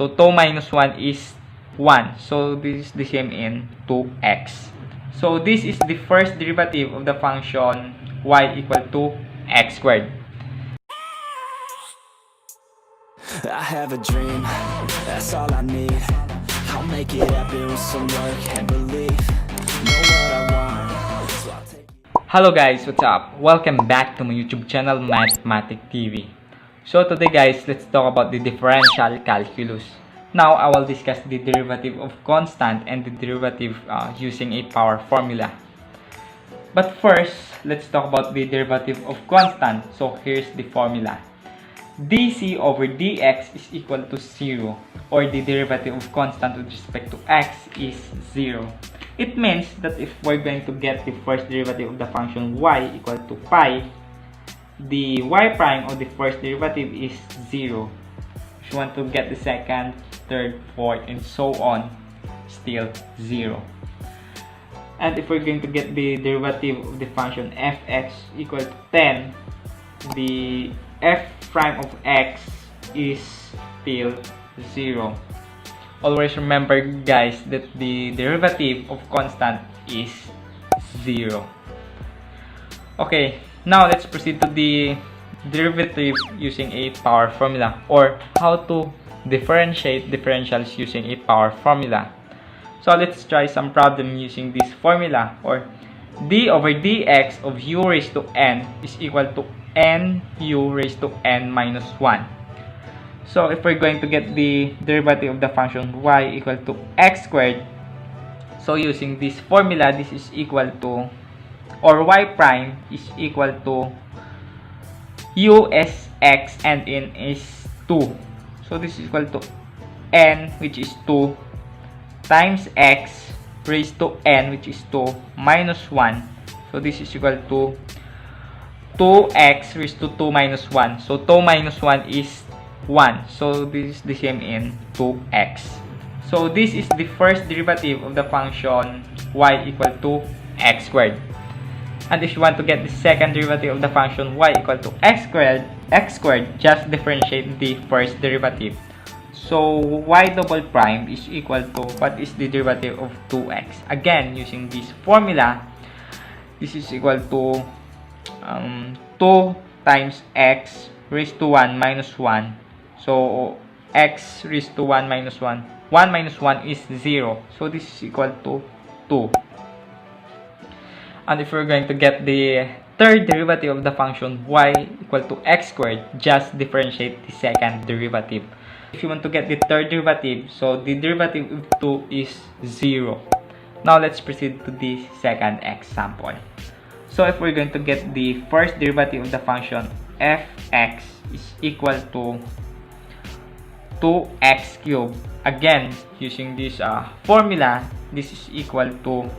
So 2 minus 1 is 1. So this is the same in 2x. So this is the first derivative of the function y equal to x squared. I have a dream, that's all I need. I'll make it happen with some work and belief. Know what I want, so I'll take it. Hello guys, what's up? Welcome back to my YouTube channel, Math-matic TV. So today guys, let's talk about the differential calculus. Now I will discuss the derivative of constant and the derivative using a power formula. But first, let's talk about the derivative of constant. So here's the formula. dc over dx is equal to 0, or the derivative of constant with respect to x is 0. It means that if we're going to get the first derivative of the function y equal to pi, the y prime of the first derivative is 0. If you want to get the second, third, fourth, and so on, still 0. And if we're going to get the derivative of the function fx equal to 10, the f prime of x is still 0. Always remember guys that the derivative of constant is 0. Okay, now let's proceed to the derivative using a power formula, or how to differentiate differentials using a power formula. So let's try some problem using this formula, or d over dx of u raised to n is equal to n u raised to n minus 1. So if we're going to get the derivative of the function y equal to x squared, so using this formula, this is equal to, or y prime is equal to u as x and n is 2. So this is equal to n, which is 2, times x raised to n, which is 2, minus 1. So this is equal to 2x raised to 2 minus 1. So 2 minus 1 is 1. So this is the same in 2x. So this is the first derivative of the function y equal to x squared. And if you want to get the second derivative of the function y equal to x squared, just differentiate the first derivative. So y double prime is equal to, what is the derivative of 2x? Again, using this formula, this is equal to 2 times x raised to 1 minus 1. So x raised to 1 minus 1. 1 minus 1 is 0. So this is equal to 2. And if we're going to get the third derivative of the function y equal to x squared, just differentiate the second derivative. If you want to get the third derivative, so the derivative of 2 is 0. Now let's proceed to the second example. So if we're going to get the first derivative of the function fx is equal to 2x cubed. Again, using this formula, this is equal to,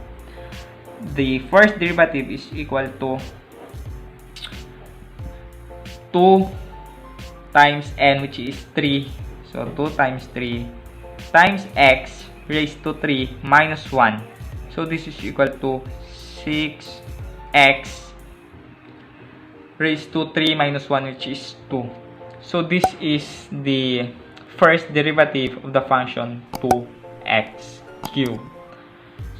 the first derivative is equal to 2 times n, which is 3. So 2 times 3 times x raised to 3 minus 1. So this is equal to 6x raised to 3 minus 1, which is 2. So this is the first derivative of the function 2x cubed.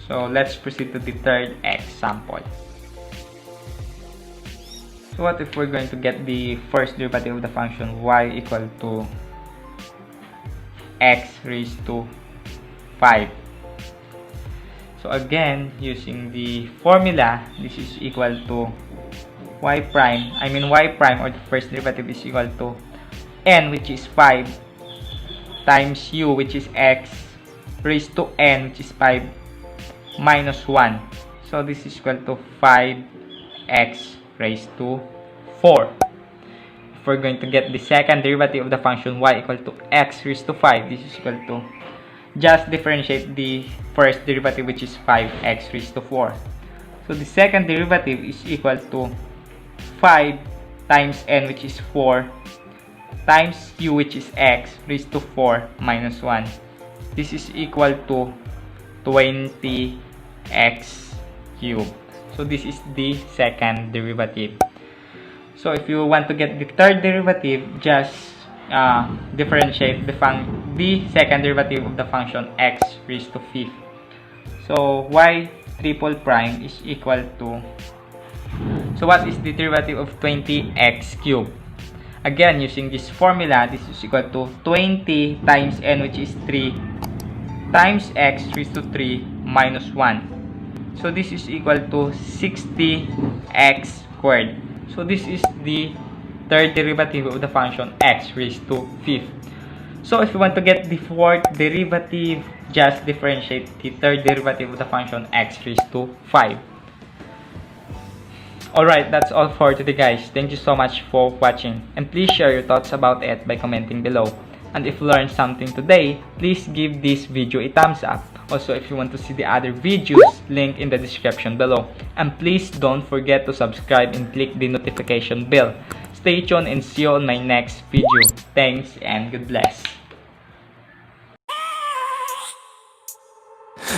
So let's proceed to the third example. So what if we're going to get the first derivative of the function y equal to x raised to 5. So again, using the formula, this is equal to y prime or the first derivative is equal to n, which is 5, times u, which is x, raised to n, which is 5, minus 1. So this is equal to 5x raised to 4. If we're going to get the second derivative of the function y equal to x raised to 5, this is equal to, just differentiate the first derivative, which is 5x raised to 4. So the second derivative is equal to 5 times n, which is 4, times u, which is x, raised to 4 minus 1. This is equal to 20x cubed. So this is the second derivative. So if you want to get the third derivative, just differentiate the second derivative of the function x raised to fifth. So y triple prime is equal to, so what is the derivative of 20x cubed? Again, using this formula, this is equal to 20 times n, which is 3, times x raised to 3 minus 1. So this is equal to 60x squared. So this is the third derivative of the function x raised to fifth. So if you want to get the fourth derivative, just differentiate the third derivative of the function x raised to 5. Alright, that's all for today, guys. Thank you so much for watching, and please share your thoughts about it by commenting below. And if you learned something today, please give this video a thumbs up. Also, if you want to see the other videos, link in the description below. And please don't forget to subscribe and click the notification bell. Stay tuned and see you on my next video. Thanks and God bless.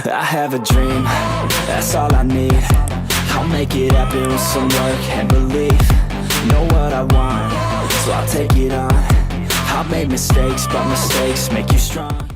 I have a dream, that's all I need. I'll make it happen with some work and belief. Know what I want, so I'll take it on. I've made mistakes, but mistakes make you strong.